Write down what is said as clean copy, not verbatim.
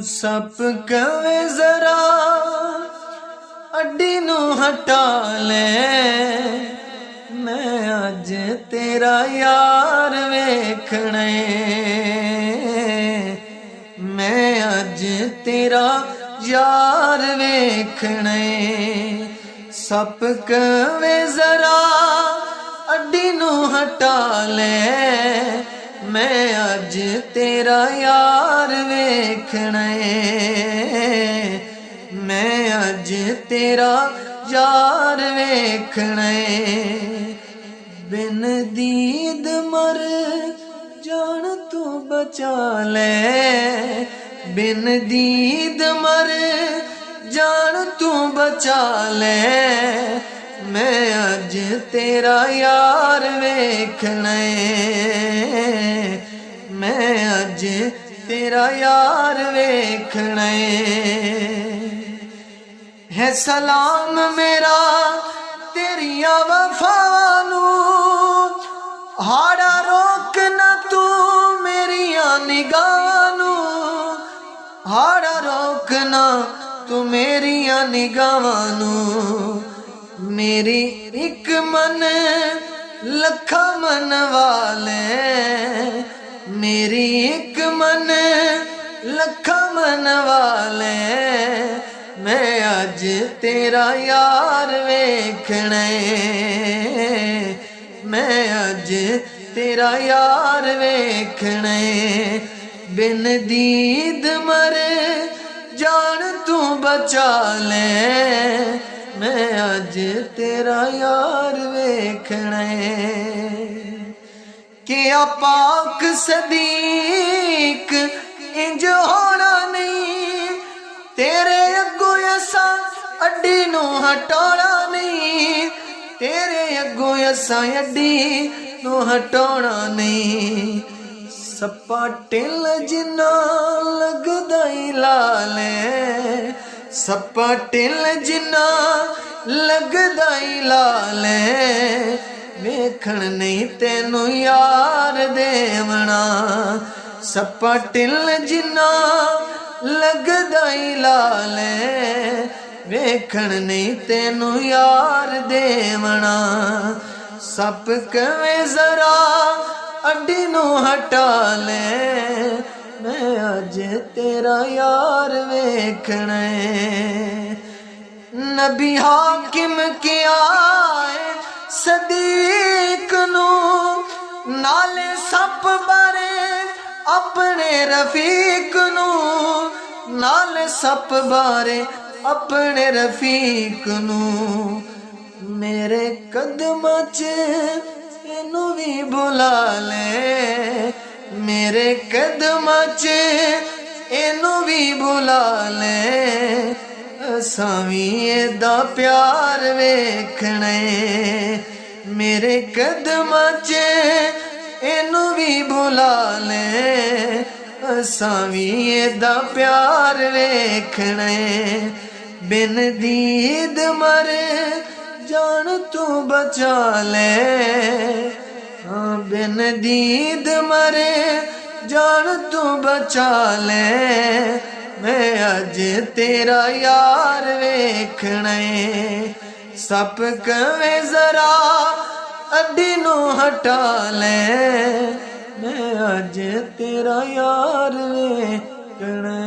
सप कवे जरा अड्डी नू हटा ले, मैं अज तेरा यार वेखना, मैं अज तेरा यार वेखना। सप कवे जरा अड्डी नू हटा ले, मैं अज तेरा यार वेखना, मैं अज तेरा यार वेखना। बिन दीद मर जान तू बचा ले, बिन दीद मर जान तू बचा ले, मैं अज तेरा यार वेखना, मैं अज तेरा यार वेखना। है सलाम मेरा तेरिया वफावां नू, हाड़ा रोक ना तू मेरिया निगाहां नू, हाड़ा रोक ना तू मेरिया निगाहां नू। मेरी एक मन लखा मन वाले, मेरी एक मन लखा मन वाले, मैं अज तेरा यार वेखना, मैं अज तेरा यार वेखना। बिन दीद मर जान तू बचा ले, मैं अज तेरा यार वेखना। क्या पाक सदीक इंज होना नहीं, तेरे अगों असा अड्डी नू हटाना नहीं, तेरे अगों असा अड्डी नू हटाना नहीं। सप्पा टिल जिन्ना लगदा ही लाले, सप्पा टिल जिन्ना लगदा ही लाले, वेखण नहीं तेनू यार देवना। सप्पा टिल जिन्ना लगदा ही लाले, वेखण नहीं तेनू यार देवना। सप कवे जरा अड्डी नू हटा ले, मैं अज तेरा यार वेखना। नबी हाकिम क्या सदीक नू, नाले सप बारे अपने रफीक नू, नाले सप बारे अपने रफीक नू। मेरे कदमां च इनू भी बुला ले, मेरे कदमां च इनू भी बुला ले, असां भी एदा प्यार वेखना। मेरे कदमां च इनू भी बुला ले, असां भी एदा प्यार वेखना। बिन दीद मर जान तू बचा ले, हाँ बिन दीद मरे जान तू बचा ले, मैं अज तेरा यार वेखना। सप कवे जरा अड्डी नू हटा ले, मैं अज तेरा यार वेखना।